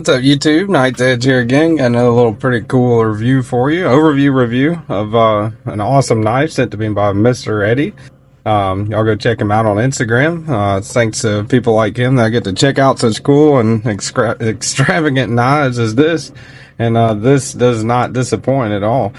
What's up, YouTube? Knight's Edge here again. Got another little pretty cool review for you. Overview review of an awesome knife sent to me by Mr. Eddie. Y'all go check him out on Instagram. Thanks to people like him that I get to check out such cool and extravagant knives as this. And this does not disappoint at all.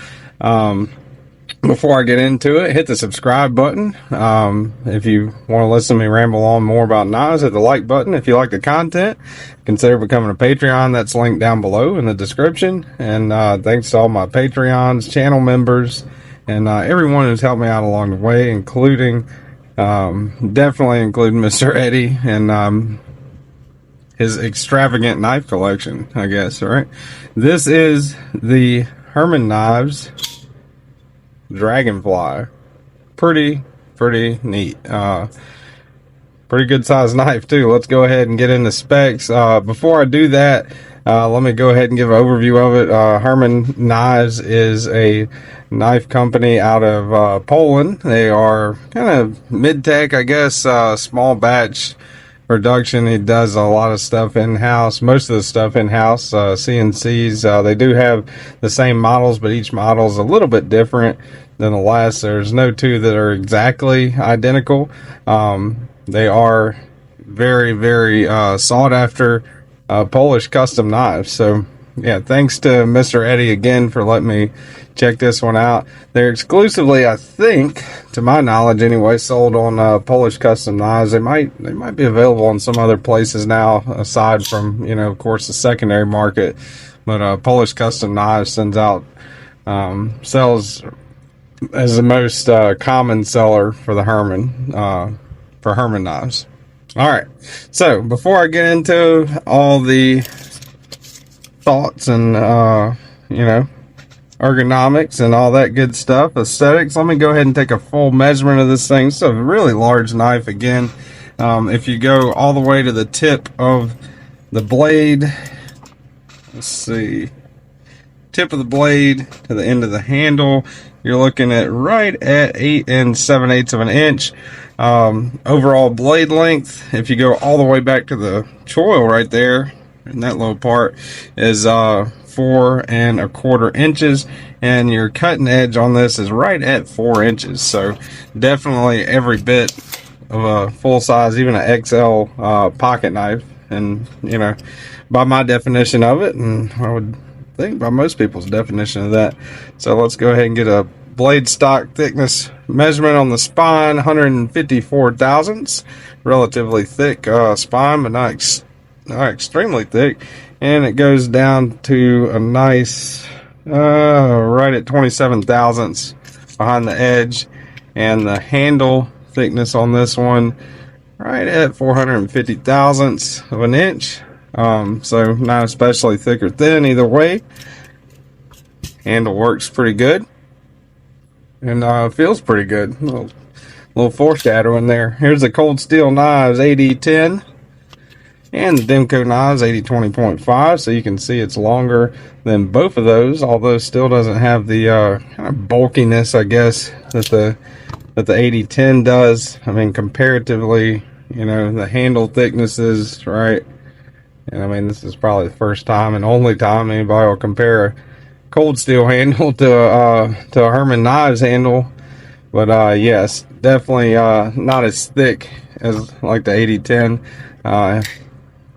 Before I get into it, hit the subscribe button. If you want to listen to me ramble on more about knives, hit the like button. If you like the content, consider becoming a Patreon. That's linked down below in the description. And thanks to all my Patreons, channel members, and everyone who's helped me out along the way, including, definitely including Mr. Eddie and his extravagant knife collection, I guess, right? This is the Herman Knives Dragonfly. Pretty neat. Pretty good sized knife too. Let's go ahead and get into specs. Before I do that, let me go ahead and give an overview of it. Herman Knives is a knife company out of Poland. They are kind of mid-tech, I guess, small batch production. He does a lot of stuff in-house, most of the stuff in-house, CNCs. They do have the same models, but each model is a little bit different than the last. There's no two that are exactly identical. They are very sought after Polish custom knives. So yeah, thanks to Mr. Eddie again for letting me check this one out. They're exclusively, I think, to my knowledge anyway, sold on Polish custom knives. They might be available in some other places now, aside from, you know, of course, the secondary market. But Polish custom knives sends out sells as the most common seller for the Herman knives. All right, so before I get into all the thoughts and you know, ergonomics and all that good stuff, aesthetics, let me go ahead and take a full measurement of this thing. It's a really large knife again. If you go all the way to the tip of the blade, let's see, tip of the blade to the end of the handle, you're looking at right at 8 7/8 of an inch. Overall blade length, if you go all the way back to the choil right there, and that little part is 4 1/4 inches, and your cutting edge on this is right at 4 inches. So definitely every bit of a full size, even an XL pocket knife. And you know, by my definition of it, and I would think by most people's definition of that. So let's go ahead and get a blade stock thickness measurement on the spine. 154 thousandths, relatively thick spine, but not extremely thick. And it goes down to a nice right at 27 thousandths behind the edge. And the handle thickness on this one right at 450 thousandths of an inch. So not especially thick or thin either way. Handle works pretty good and feels pretty good. A little foreshadowing there. Here's the Cold Steel Knives 8010 and the Demco Knives 8020.5. So you can see it's longer than both of those, although it still doesn't have the kind of bulkiness, I guess, that the 8010 does. I mean, comparatively, you know, the handle thicknesses, right? And I mean, this is probably the first time and only time anybody will compare a cold steel handle to a Herman Knives handle. But yes, definitely not as thick as like the 8010.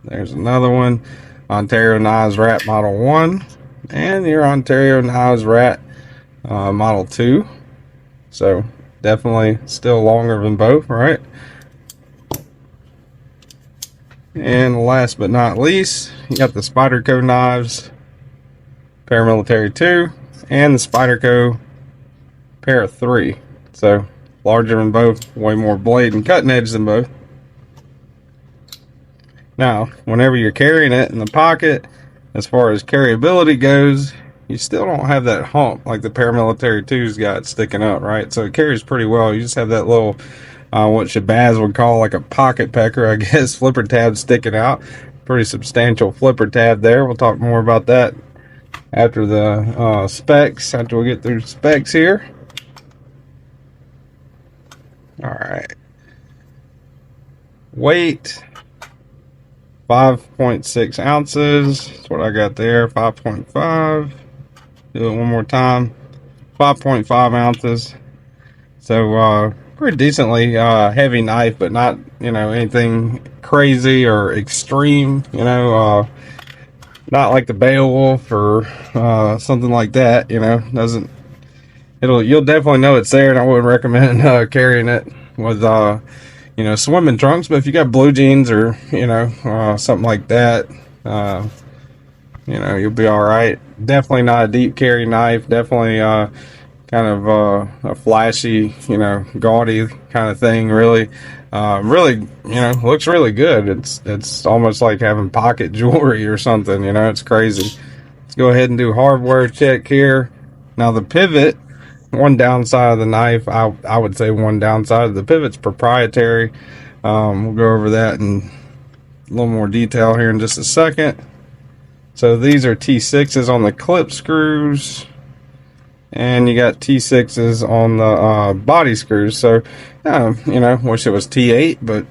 There's another one, Ontario Knives Rat Model 1, and your Ontario Knives Rat Model 2. So definitely still longer than both, right? And last but not least, you got the Spyderco Knives Paramilitary 2 and the Spyderco Para 3. So larger than both, way more blade and cutting edge than both. Now, whenever you're carrying it in the pocket, as far as carryability goes, you still don't have that hump like the Paramilitary 2's got sticking up, right? So it carries pretty well. You just have that little what Shabazz would call like a pocket pecker, I guess, flipper tab sticking out. Pretty substantial flipper tab there. We'll talk more about that after the specs, after we get through the specs here. All right. Weight 5.6 ounces. That's what I got there. 5.5. Do it one more time. 5.5 ounces. So pretty decently heavy knife, but not, you know, anything crazy or extreme, you know, not like the Beowulf or something like that, you know. Doesn't, you'll definitely know it's there, and I wouldn't recommend carrying it with you know, swimming trunks. But if you got blue jeans or, you know, something like that, you know, you'll be all right. Definitely not a deep carry knife. Definitely kind of a flashy, you know, gaudy kind of thing. Really, really, you know, looks really good. It's almost like having pocket jewelry or something. You know, it's crazy. Let's go ahead and do hardware check here. Now the pivot. One downside of the knife, I would say one downside of the pivot's proprietary. We'll go over that in a little more detail here in just a second. So these are T6s on the clip screws, and you got T6s on the body screws. So, you know, wish it was T8, but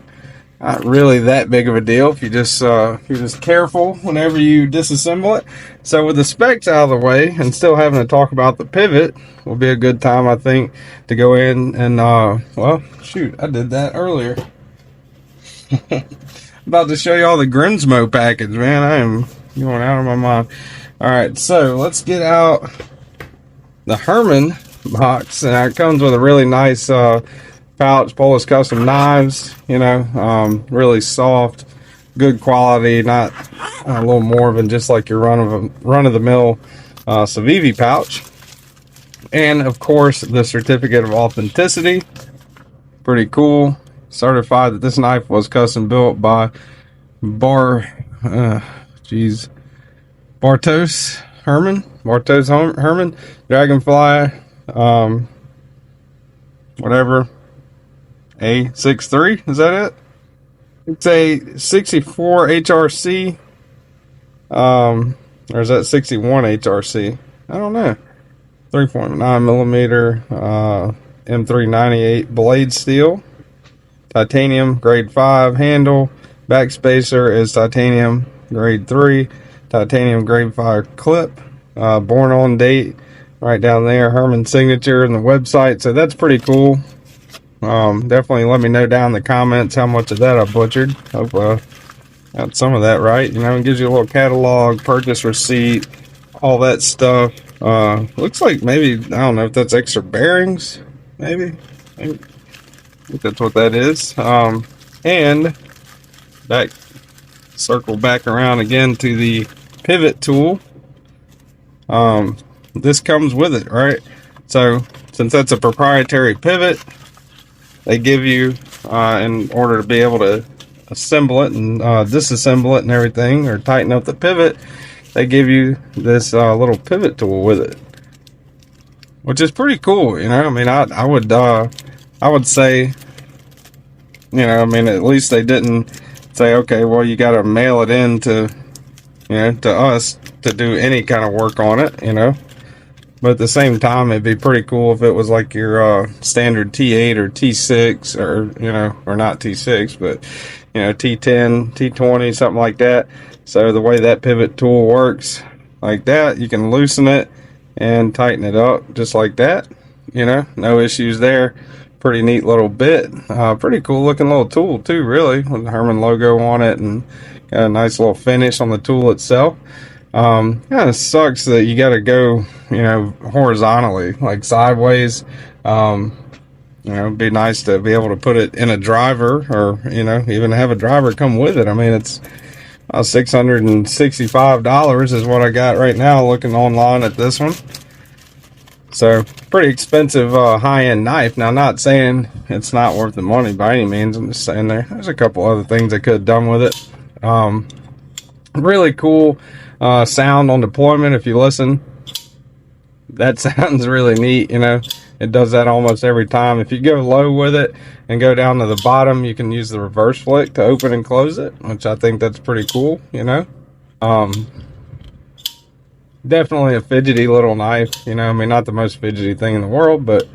not really that big of a deal if you're just careful whenever you disassemble it. So with the specs out of the way and still having to talk about the pivot, will be a good time, I think, to go in and well, shoot, I did that earlier. About to show you all the Grimsmo package, man. I am going out of my mind. All right, so let's get out the Herman box, and it comes with a really nice pouch, Polish Custom Knives, you know, really soft, good quality, not a little more than just like your run of the mill Civivi pouch. And of course, the certificate of authenticity, pretty cool, certified that this knife was custom built by Bartos Herman, Dragonfly, whatever, A63, is that it? It's a 64 HRC, or is that 61 HRC? I don't know. 3.9 millimeter M398 blade steel, titanium grade 5 handle, back spacer is titanium grade 3, titanium grade 5 clip, born on date right down there, Herman signature and the website. So that's pretty cool. Definitely let me know down in the comments how much of that I butchered. Hope got some of that right. You know, it gives you a little catalog, purchase receipt, all that stuff. Looks like maybe, I don't know if that's extra bearings, maybe. I think that's what that is. And back, circle back around again to the pivot tool. This comes with it, right? So since that's a proprietary pivot, they give you, in order to be able to assemble it and disassemble it and everything, or tighten up the pivot, they give you this little pivot tool with it, which is pretty cool. You know, I mean, I would say, you know, I mean, at least they didn't say, okay, well, you got to mail it in to, you know, to us to do any kind of work on it, you know. But at the same time, it'd be pretty cool if it was like your standard T8 or T6, or, you know, or not T6, but, you know, T10, T20, something like that. So the way that pivot tool works, like that, you can loosen it and tighten it up just like that. You know, no issues there. Pretty neat little bit. Pretty cool looking little tool too, really, with the Herman logo on it, and got a nice little finish on the tool itself. Kind of sucks that you got to go, you know, horizontally, like sideways. You know, it'd be nice to be able to put it in a driver, or, you know, even have a driver come with it. I mean, it's $665 is what I got right now looking online at this one. So pretty expensive high-end knife. Now, not saying it's not worth the money by any means. I'm just saying there's a couple other things I could have done with it. Really cool sound on deployment. If you listen, that sounds really neat. You know, it does that almost every time. If you go low with it and go down to the bottom, you can use the reverse flick to open and close it, which I think that's pretty cool. You know, definitely a fidgety little knife. You know, I mean, not the most fidgety thing in the world, but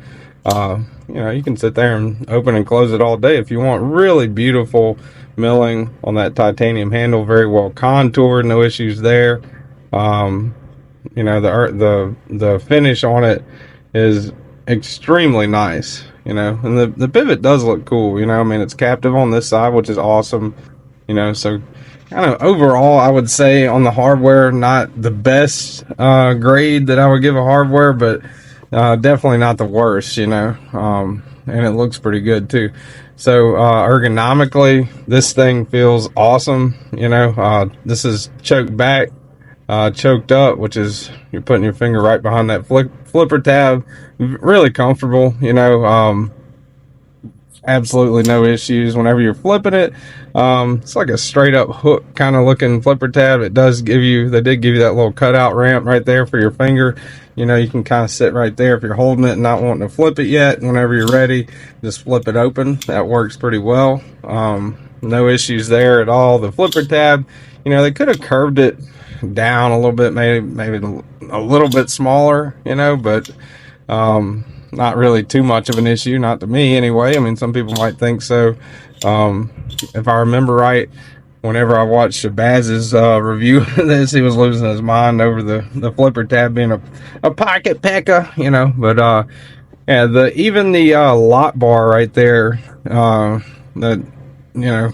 You know, you can sit there and open and close it all day if you want. Really beautiful milling on that titanium handle, very well contoured, no issues there. You know, the finish on it is extremely nice, you know, and the pivot does look cool, you know. I mean, it's captive on this side, which is awesome, you know. So kind of overall, I would say on the hardware, not the best grade that I would give a hardware, but definitely not the worst, you know. And it looks pretty good too. So ergonomically, this thing feels awesome, you know. This is choked back, choked up, which is you're putting your finger right behind that flipper tab. Really comfortable, you know. Absolutely no issues whenever you're flipping it. It's like a straight up hook kind of looking flipper tab. It does give you, they did give you that little cutout ramp right there for your finger. You know, you can kind of sit right there if you're holding it and not wanting to flip it yet. Whenever you're ready, just flip it open. That works pretty well. No issues there at all. The flipper tab, you know, they could have curved it down a little bit, maybe a little bit smaller, you know, but not really too much of an issue, not to me anyway. I mean, some people might think so. If I remember right, whenever I watched Shabaz's review of this, he was losing his mind over the flipper tab being a pocket pecker, you know. But yeah, even the lock bar right there, that, you know,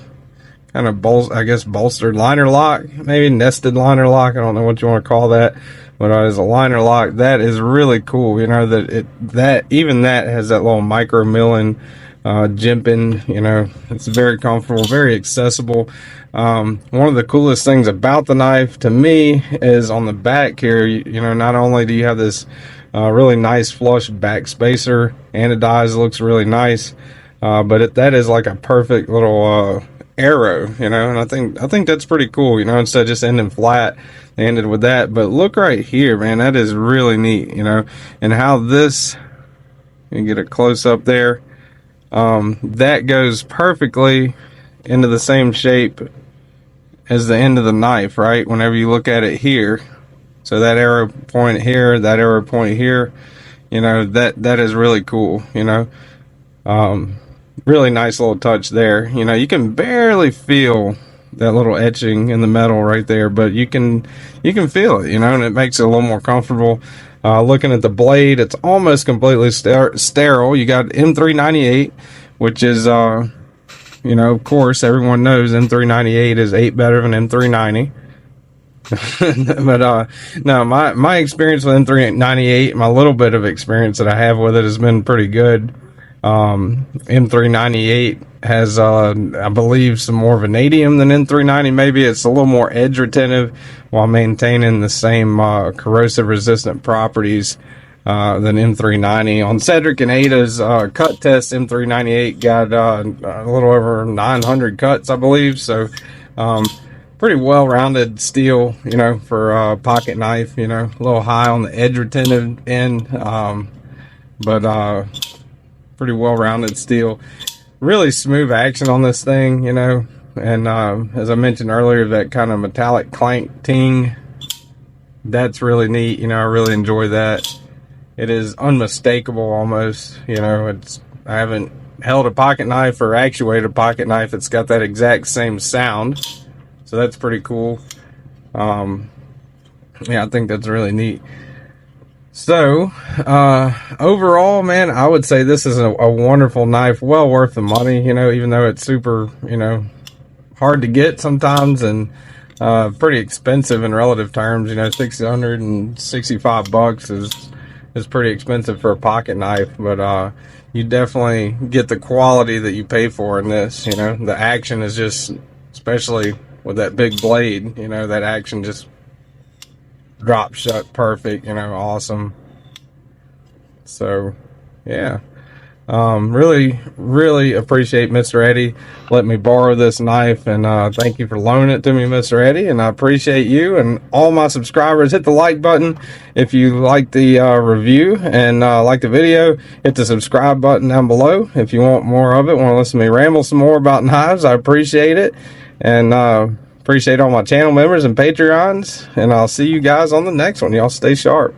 kind of bolstered liner lock, maybe nested liner lock, I don't know what you want to call that, but as a liner lock, that is really cool, you know, that even that has that little micro milling jimping, you know. It's very comfortable, very accessible. One of the coolest things about the knife to me is on the back here, you know, not only do you have this really nice flush back spacer, anodized, looks really nice, but that is like a perfect little arrow, you know, and I think that's pretty cool, you know. Instead of just ending flat, they ended with that. But look right here, man, that is really neat, you know. And how this, you can get a close up there, that goes perfectly into the same shape as the end of the knife, right? Whenever you look at it here, so that arrow point here, that arrow point here, you know, that is really cool, you know. Really nice little touch there. You know, you can barely feel that little etching in the metal right there, but you can feel it, you know, and it makes it a little more comfortable. Looking at the blade, it's almost completely sterile. You got M398, which is, you know, of course, everyone knows M398 is 8 better than M390. But no, my experience with M398, my little bit of experience that I have with it has been pretty good. M398 has I believe some more vanadium than M390. Maybe it's a little more edge retentive while maintaining the same corrosive resistant properties than M390. On Cedric and Ada's cut test, M398 got a little over 900 cuts, I believe. So pretty well-rounded steel, you know, for a pocket knife, you know, a little high on the edge retentive end, but pretty well-rounded steel. Really smooth action on this thing, you know, and as I mentioned earlier, that kind of metallic clank ting, that's really neat, you know. I really enjoy that. It is unmistakable almost, you know. I haven't held a pocket knife or actuated a pocket knife that's got that exact same sound, so that's pretty cool. Yeah, I think that's really neat. So overall, man, I would say this is a wonderful knife, well worth the money, you know, even though it's super, you know, hard to get sometimes, and pretty expensive in relative terms. You know, $665 is pretty expensive for a pocket knife, but you definitely get the quality that you pay for in this. You know, the action is just, especially with that big blade, you know, that action just drop shut perfect, you know, awesome. So yeah, really appreciate Mr. Eddie letting me borrow this knife, and thank you for loaning it to me, Mr. Eddie, and I appreciate you. And all my subscribers, hit the like button if you like the review and like the video. Hit the subscribe button down below if you want more of it, want to listen to me ramble some more about knives. I appreciate it, and appreciate all my channel members and Patreons, and I'll see you guys on the next one. Y'all stay sharp.